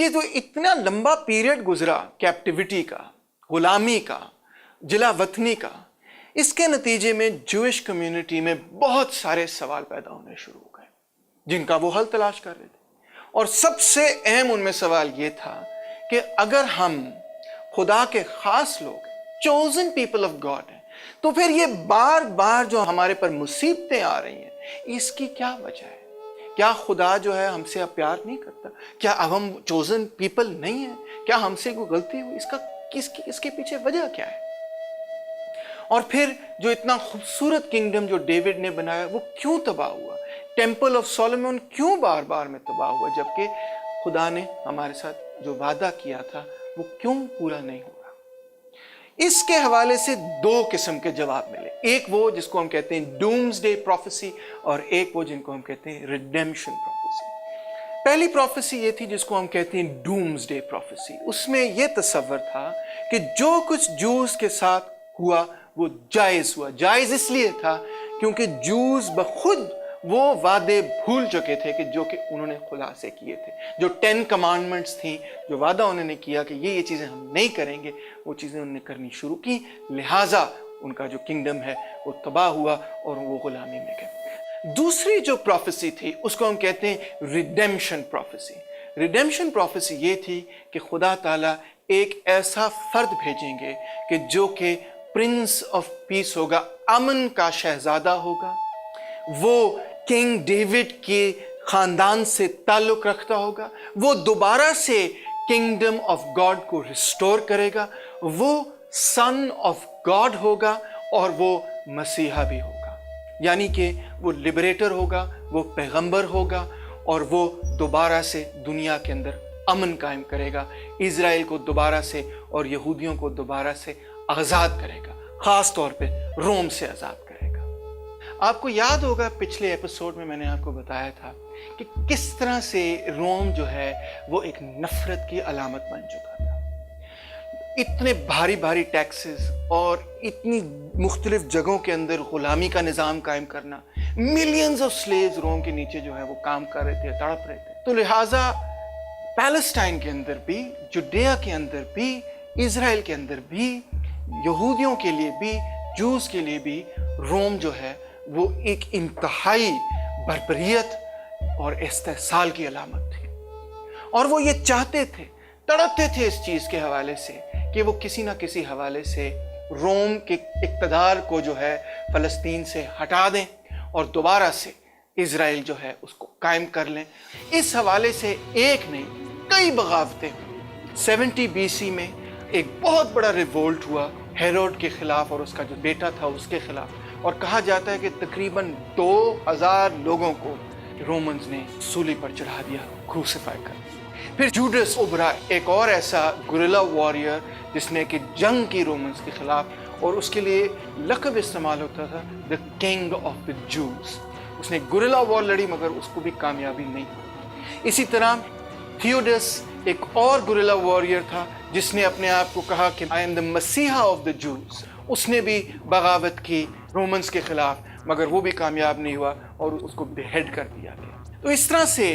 یہ جو اتنا لمبا پیریڈ گزرا کیپٹیوٹی کا، غلامی کا، جلا وطنی کا، اس کے نتیجے میں جوئش کمیونٹی میں بہت سارے سوال پیدا ہونے شروع ہو گئے جن کا وہ حل تلاش کر رہے تھے. اور سب سے اہم ان میں سوال یہ تھا کہ اگر ہم خدا کے خاص لوگ، چوزن پیپل آف گاڈ ہیں، تو پھر یہ بار بار جو ہمارے پر مصیبتیں آ رہی ہیں، اس کی کیا وجہ ہے؟ کیا خدا جو ہے ہم سے اب پیار نہیں کرتا؟ کیا اب ہم چوزن پیپل نہیں ہیں؟ کیا ہم سے کوئی غلطی ہوئی؟ اس کے پیچھے وجہ کیا ہے؟ اور پھر جو اتنا خوبصورت کنگڈم جو ڈیوڈ نے بنایا وہ کیوں تباہ ہوا؟ ٹیمپل آف سولومن کیوں بار بار میں تباہ ہوا جبکہ خدا نے ہمارے ساتھ جو وعدہ کیا تھا وہ کیوں پورا نہیں ہوا؟ اس کے حوالے سے دو قسم کے جواب ملے. ایک وہ جس کو ہم کہتے ہیں ڈومز ڈے پروفیسی، اور ایک وہ جن کو ہم کہتے ہیں ریڈیمشن پروفیسی. پہلی پروفیسی یہ تھی جس کو ہم کہتے ہیں ڈومز ڈے پروفیسی. اس میں یہ تصور تھا کہ جو کچھ جوز کے ساتھ ہوا وہ جائز ہوا. جائز اس لیے تھا کیونکہ جوز بخود وہ وعدے بھول چکے تھے کہ جو کہ انہوں نے خدا سے کیے تھے. جو 10 کمانڈمنٹس تھیں، جو وعدہ انہوں نے کیا کہ یہ چیزیں ہم نہیں کریں گے، وہ چیزیں انہوں نے کرنی شروع کی. لہٰذا ان کا جو کنگڈم ہے وہ تباہ ہوا اور وہ غلامی میں گئے. دوسری جو پروفیسی تھی اس کو ہم کہتے ہیں ریڈیمشن پروفیسی. ریڈیمشن پروفیسی یہ تھی کہ خدا تعالیٰ ایک ایسا فرد بھیجیں گے کہ جو کہ پرنس آف پیس ہوگا، امن کا شہزادہ ہوگا. وہ کنگ ڈیوڈ کے خاندان سے تعلق رکھتا ہوگا. وہ دوبارہ سے کنگڈم آف گاڈ کو ریسٹور کرے گا. وہ سن آف گاڈ ہوگا اور وہ مسیحا بھی ہوگا. یعنی کہ وہ لبریٹر ہوگا، وہ پیغمبر ہوگا اور وہ دوبارہ سے دنیا کے اندر امن قائم کرے گا. اسرائیل کو دوبارہ سے اور یہودیوں کو دوبارہ سے آزاد کرے گا، خاص طور پہ روم سے آزاد کرے گا. آپ کو یاد ہوگا پچھلے ایپیسوڈ میں نے آپ کو بتایا تھا کہ کس طرح سے روم جو ہے وہ ایک نفرت کی علامت بن چکا تھا. اتنے بھاری بھاری ٹیکسز اور اتنی مختلف جگہوں کے اندر غلامی کا نظام قائم کرنا، ملینز آف سلیوز روم کے نیچے جو ہے وہ کام کر رہے تھے، تڑپ رہے تھے. تو لہٰذا پیلسٹائن کے اندر بھی، جوڈیا کے اندر بھی، اسرائیل کے اندر بھی، یہودیوں کے لیے بھی، جوز کے لیے بھی روم جو ہے وہ ایک انتہائی بربریت اور استحصال کی علامت تھی. اور وہ یہ چاہتے تھے، تڑپتے تھے اس چیز کے حوالے سے کہ وہ کسی نہ کسی حوالے سے روم کے اقتدار کو جو ہے فلسطین سے ہٹا دیں اور دوبارہ سے اسرائیل جو ہے اس کو قائم کر لیں. اس حوالے سے ایک نہیں کئی بغاوتیں. 70 BC میں ایک بہت بڑا ریوولٹ ہوا ہیروڈ کے خلاف اور اس کا جو بیٹا تھا اس کے خلاف، اور کہا جاتا ہے کہ تقریباً 2000 لوگوں کو رومنز نے سولی پر چڑھا دیا، کروسیفائی کر. پھر جوڈس ابھرا، ایک اور ایسا گوریلا واریر جس نے کہ جنگ کی رومنز کے خلاف، اور اس کے لیے لقب استعمال ہوتا تھا دا کنگ آف دا جوز. اس نے گوریلا وار لڑی مگر اس کو بھی کامیابی نہیں. اسی طرح تھیوڈس ایک اور گوریلا واریر تھا جس نے اپنے آپ کو کہا کہ آئی ایم دا مسیحا آف دا جوز. اس نے بھی بغاوت کی رومنز کے خلاف مگر وہ بھی کامیاب نہیں ہوا اور اس کو بیہیڈ کر دیا گیا. تو اس طرح سے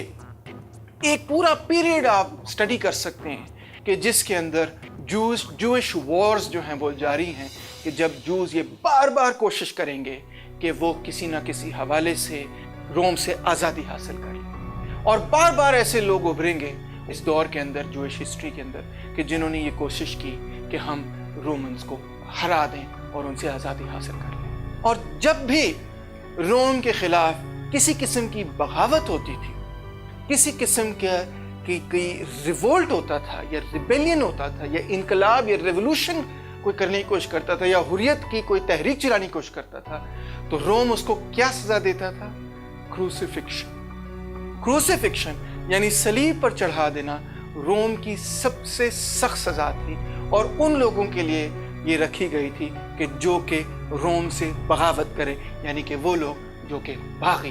ایک پورا پیریڈ آپ سٹڈی کر سکتے ہیں کہ جس کے اندر جوئش وارز جو ہیں وہ جاری ہیں، کہ جب جوز یہ بار بار کوشش کریں گے کہ وہ کسی نہ کسی حوالے سے روم سے آزادی حاصل کر لیں. اور بار بار ایسے لوگ ابھریں گے اس دور کے اندر، جوئش ہسٹری کے اندر، کہ جنہوں نے یہ کوشش کی کہ ہم رومنز کو ہرا دیں اور ان سے آزادی حاصل کر لیں. اور جب بھی روم کے خلاف کسی قسم کی بغاوت ہوتی تھی، کسی قسم کی ریوولٹ ہوتا تھا یا ریبیلین ہوتا تھا یا انقلاب یا ریولوشن کوئی کرنے کی کوشش کرتا تھا یا حریت کی کوئی تحریک چلانے کی کوشش کرتا تھا، تو روم اس کو کیا سزا دیتا تھا؟ کروسیفکشن. کروسیفکشن یعنی صلیب پر چڑھا دینا روم کی سب سے سخت سزا تھی، اور ان لوگوں کے لیے یہ رکھی گئی تھی کہ جو کہ روم سے بغاوت کرے، یعنی کہ وہ لوگ جو کہ باغی.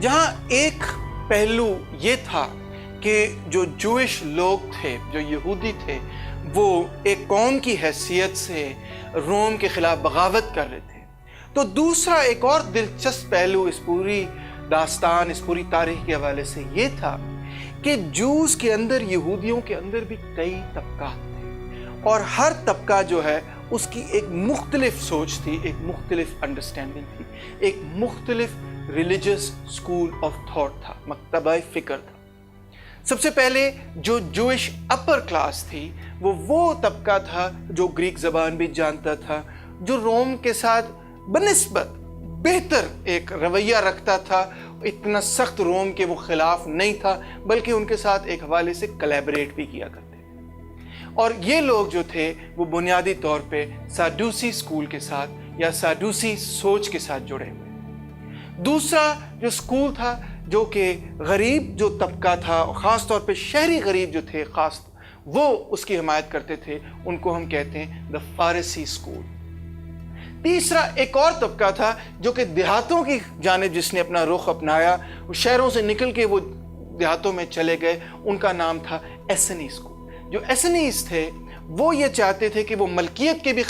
جہاں ایک پہلو یہ تھا کہ جو جوئش لوگ تھے، جو یہودی تھے، وہ ایک قوم کی حیثیت سے روم کے خلاف بغاوت کر رہے تھے، تو دوسرا ایک اور دلچسپ پہلو اس پوری داستان، اس پوری تاریخ کے حوالے سے یہ تھا کہ جوز کے اندر، یہودیوں کے اندر بھی کئی طبقات تھے، اور ہر طبقہ جو ہے اس کی ایک مختلف سوچ تھی، ایک مختلف انڈرسٹینڈنگ تھی، ایک مختلف ریلیجس اسکول آف تھاٹ تھا، مکتبہ فکر تھا۔ سب سے پہلے جو جوئش اپر کلاس تھی وہ طبقہ تھا جو گریک زبان بھی جانتا تھا، جو روم کے ساتھ بنسبت بہتر ایک رویہ رکھتا تھا، اتنا سخت روم کے وہ خلاف نہیں تھا، بلکہ ان کے ساتھ ایک حوالے سے کلیبریٹ بھی کیا کرتے تھے۔ اور یہ لوگ جو تھے وہ بنیادی طور پہ سادوسی سکول کے ساتھ یا سادوسی سوچ کے ساتھ جڑے ہوئے۔ دوسرا جو سکول تھا، جو کہ غریب جو طبقہ تھا، خاص طور پہ شہری غریب جو تھے، وہ اس کی حمایت کرتے تھے، ان کو ہم کہتے ہیں دا فارسی سکول۔ تیسرا ایک اور طبقہ تھا جو کہ دیہاتوں کی جانب جس نے اپنا رخ اپنایا، وہ شہروں سے نکل کے وہ دیہاتوں میں چلے گئے، ان کا نام تھا ایسنی سکول۔ جو ایسنیز تھے وہ یہ چاہتے تھے کہ وہ ملکیت کے بھی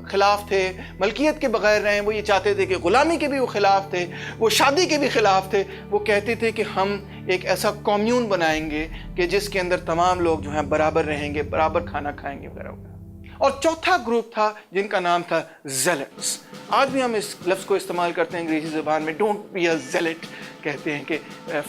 خلاف تھے، ملکیت کے بغیر رہیں، وہ یہ چاہتے تھے کہ غلامی کے بھی وہ خلاف تھے، وہ شادی کے بھی خلاف تھے۔ وہ کہتے تھے کہ ہم ایک ایسا کمیون بنائیں گے کہ جس کے اندر تمام لوگ جو ہیں برابر رہیں گے، برابر کھانا کھائیں گے وغیرہ وغیرہ۔ اور چوتھا گروپ تھا جن کا نام تھا زیلٹس۔ آج بھی ہم اس لفظ کو استعمال کرتے ہیں انگریزی زبان میں، ڈونٹ بی اے زیلٹ، کہتے ہیں کہ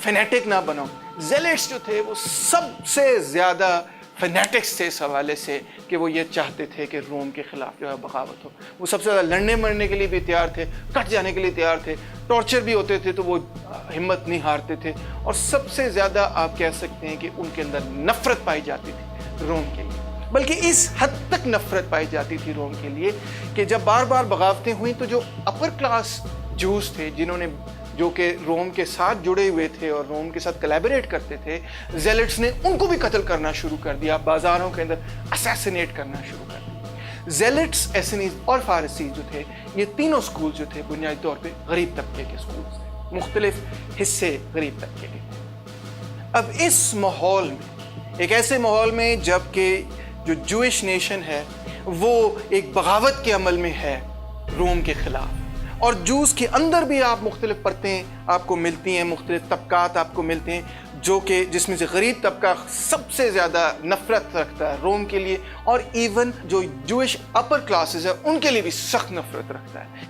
فینیٹک نہ بنو۔ زیلٹس جو تھے وہ سب سے زیادہ فینیٹکس تھے اس حوالے سے کہ وہ یہ چاہتے تھے کہ روم کے خلاف جو ہے بغاوت ہو۔ وہ سب سے زیادہ لڑنے مرنے کے لیے بھی تیار تھے، کٹ جانے کے لیے تیار تھے، ٹارچر بھی ہوتے تھے تو وہ ہمت نہیں ہارتے تھے، اور سب سے زیادہ آپ کہہ سکتے ہیں کہ ان کے اندر نفرت پائی جاتی تھی روم کے لیے۔ بلکہ اس حد تک نفرت پائی جاتی تھی روم کے لیے کہ جب بار بار بغاوتیں ہوئیں تو جو اپر کلاس جوز تھے، جو کہ روم کے ساتھ جڑے ہوئے تھے اور روم کے ساتھ کلیبریٹ کرتے تھے، زیلٹس نے ان کو بھی قتل کرنا شروع کر دیا، بازاروں کے اندر اسیسینیٹ کرنا شروع کر دیا۔ زیلٹس، ایسنیز اور فارسی جو تھے، یہ تینوں سکول جو تھے بنیادی طور پہ غریب طبقے کے سکول تھے، مختلف حصے غریب طبقے کے تھے۔ اب اس ماحول میں، ایک ایسے ماحول میں جب کہ جو جوئش نیشن ہے وہ ایک بغاوت کے عمل میں ہے روم کے خلاف، اور جوز کے اندر بھی آپ مختلف پرتیں آپ کو ملتی ہیں، مختلف طبقات آپ کو ملتے ہیں، جو کہ جس میں سے غریب طبقہ سب سے زیادہ نفرت رکھتا ہے روم کے لیے، اور ایون جو جوئش اپر کلاسز ہے ان کے لیے بھی سخت نفرت رکھتا ہے۔